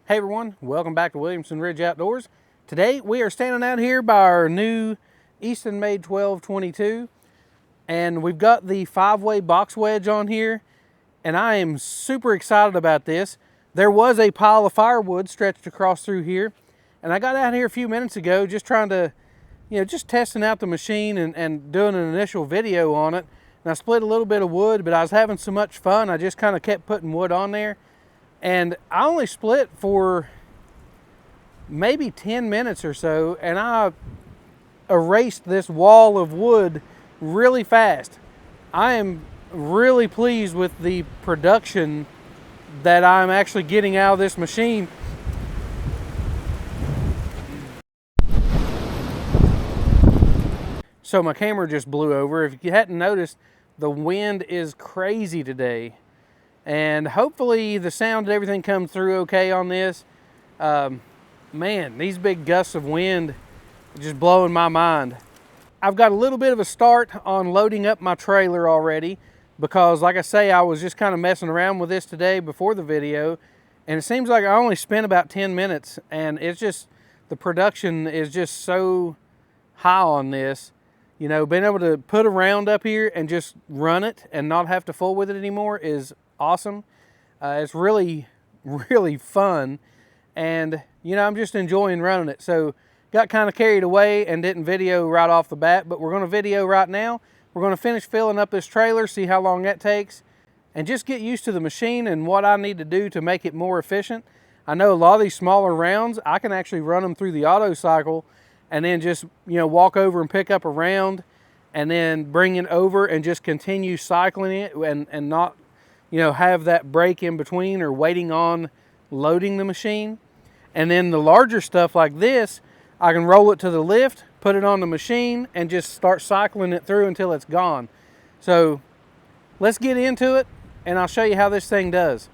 Hey everyone, welcome back to Williamson Ridge Outdoors. Today we are standing out here by our new Eastonmade 1222, and we've got the 5-way box wedge on here, and I am super excited about this. There was a pile of firewood stretched across through here, and I got out here a few minutes ago just trying to, just testing out the machine and doing an initial video on it. And I split a little bit of wood, but I was having so much fun, I just kind of kept putting wood on there. And I only split for maybe 10 minutes or so, and I erased this wall of wood really fast. I am really pleased with the production that I'm actually getting out of this machine. So my camera just blew over. If you hadn't noticed, the wind is crazy today. And hopefully the sound and everything comes through okay on this. Man, these big gusts of wind are just blowing my mind. I've got a little bit of a start on loading up my trailer already because, like I say, I was just kind of messing around with this today before the video, and it seems like I only spent about 10 minutes, and it's just, the production is just so high on this. You know, being able to put a round up here and just run it and not have to fool with it anymore is awesome. It's really, really fun, and I'm just enjoying running it. So got kind of carried away and didn't video right off the bat, but we're going to video right now. We're going to finish filling up this trailer, see how long that takes, and just get used to the machine and what I need to do to make it more efficient. I know a lot of these smaller rounds, I can actually run them through the auto cycle and then just walk over and pick up a round and then bring it over and just continue cycling it and not have that break in between or waiting on loading the machine. And then the larger stuff like this, I can roll it to the lift, put it on the machine, and just start cycling it through until it's gone. So let's get into it, and I'll show you how this thing does.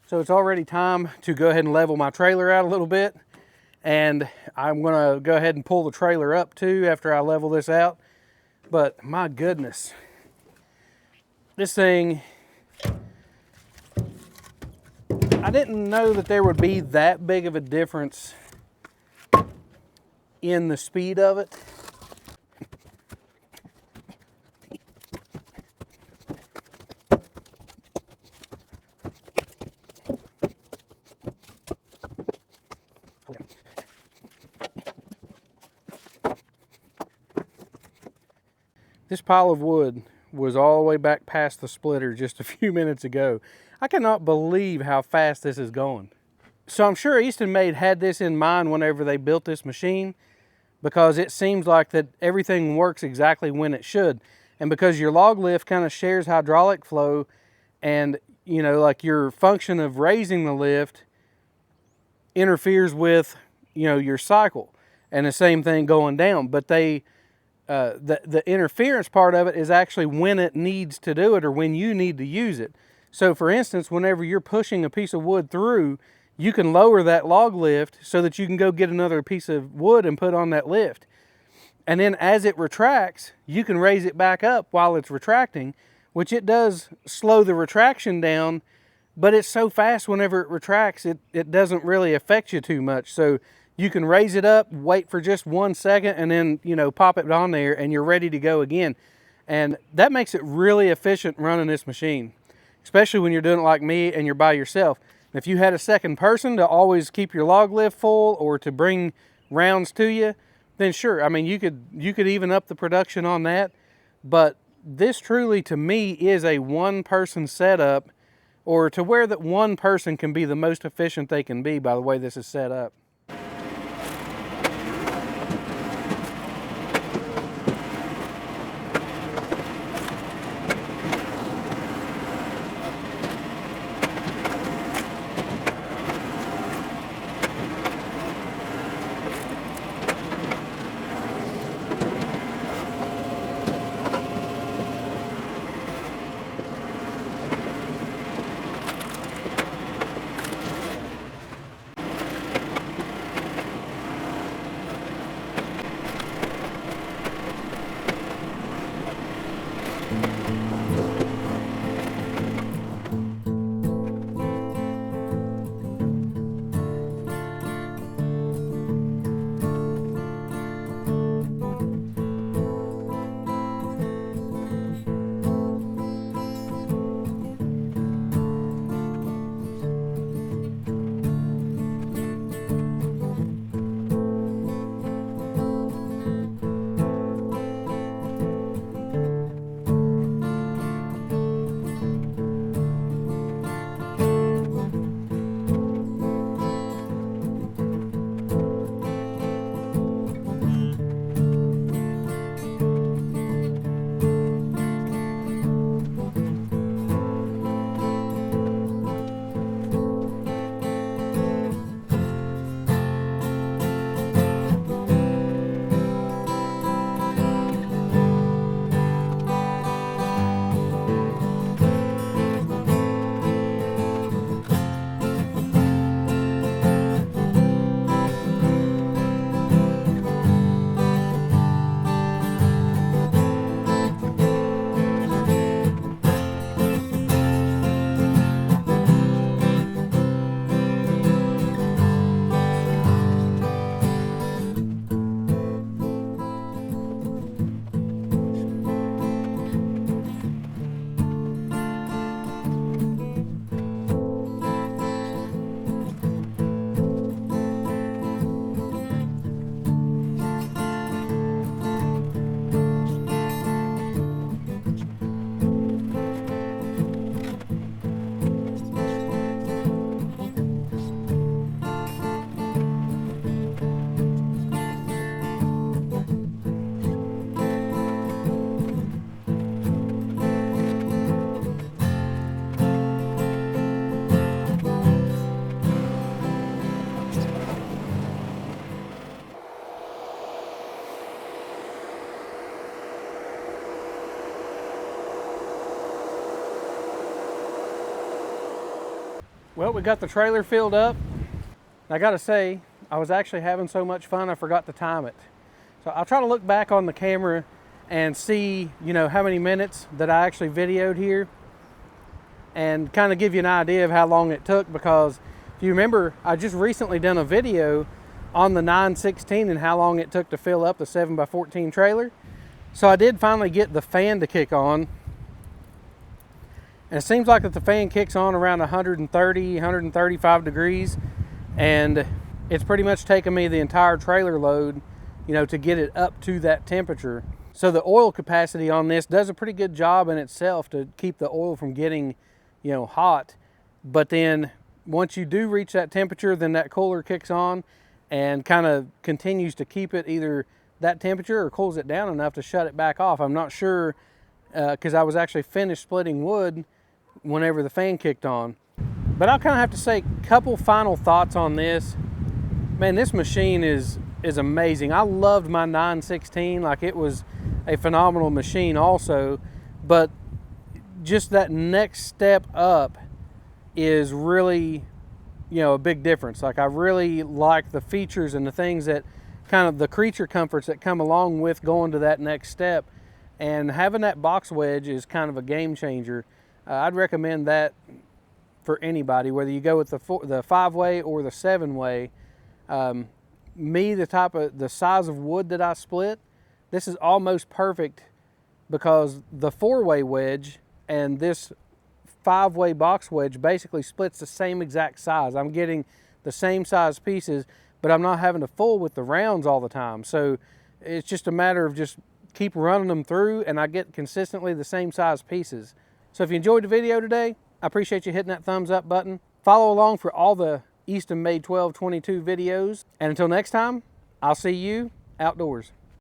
So it's already time to go ahead and level my trailer out a little bit. And I'm gonna go ahead and pull the trailer up too after I level this out. But my goodness, this thing, I didn't know that there would be that big of a difference in the speed of it. This pile of wood was all the way back past the splitter just a few minutes ago. I cannot believe how fast this is going. So I'm sure Eastonmade had this in mind whenever they built this machine, because it seems like that everything works exactly when it should. And because your log lift kind of shares hydraulic flow, and you know, like your function of raising the lift interferes with, you know, your cycle, and the same thing going down. But they the interference part of it is actually when it needs to do it or when you need to use it. So for instance, whenever you're pushing a piece of wood through, you can lower that log lift so that you can go get another piece of wood and put on that lift. And then as it retracts, you can raise it back up while it's retracting, which it does slow the retraction down, but it's so fast whenever it retracts, it doesn't really affect you too much. So you can raise it up, wait for just 1 second, and then, you know, pop it on there and you're ready to go again. And that makes it really efficient running this machine, especially when you're doing it like me and you're by yourself. If you had a second person to always keep your log lift full or to bring rounds to you, then sure, I mean, you could even up the production on that. But this truly, to me, is a one-person setup, or to where that one person can be the most efficient they can be by the way this is set up. Well, we got the trailer filled up. I gotta say, I was actually having so much fun I forgot to time it. So I'll try to look back on the camera and see, you know, how many minutes that I actually videoed here and kind of give you an idea of how long it took, because if you remember, I just recently done a video on the 916 and how long it took to fill up the 7x14 trailer. So I did finally get the fan to kick on. And it seems like that the fan kicks on around 130, 135 degrees. And it's pretty much taken me the entire trailer load, you know, to get it up to that temperature. So the oil capacity on this does a pretty good job in itself to keep the oil from getting, you know, hot. But then once you do reach that temperature, then that cooler kicks on and kind of continues to keep it either that temperature or cools it down enough to shut it back off. I'm not sure, because I was actually finished splitting wood whenever the fan kicked on. But I'll kind of have to say a couple final thoughts on this. Man, this machine is amazing. I loved my 916, like it was a phenomenal machine also, but just that next step up is really, you know, a big difference. Like I really like the features and the things that kind of the creature comforts that come along with going to that next step, and having that box wedge is kind of a game changer. I'd recommend that for anybody, whether you go with the 5-way or the 7-way. The size of wood that I split, this is almost perfect, because the 4-way wedge and this 5-way box wedge basically splits the same exact size. I'm getting the same size pieces, but I'm not having to fool with the rounds all the time. So it's just a matter of just keep running them through, and I get consistently the same size pieces. So if you enjoyed the video today, I appreciate you hitting that thumbs up button. Follow along for all the Eastonmade 1222 videos. And until next time, I'll see you outdoors.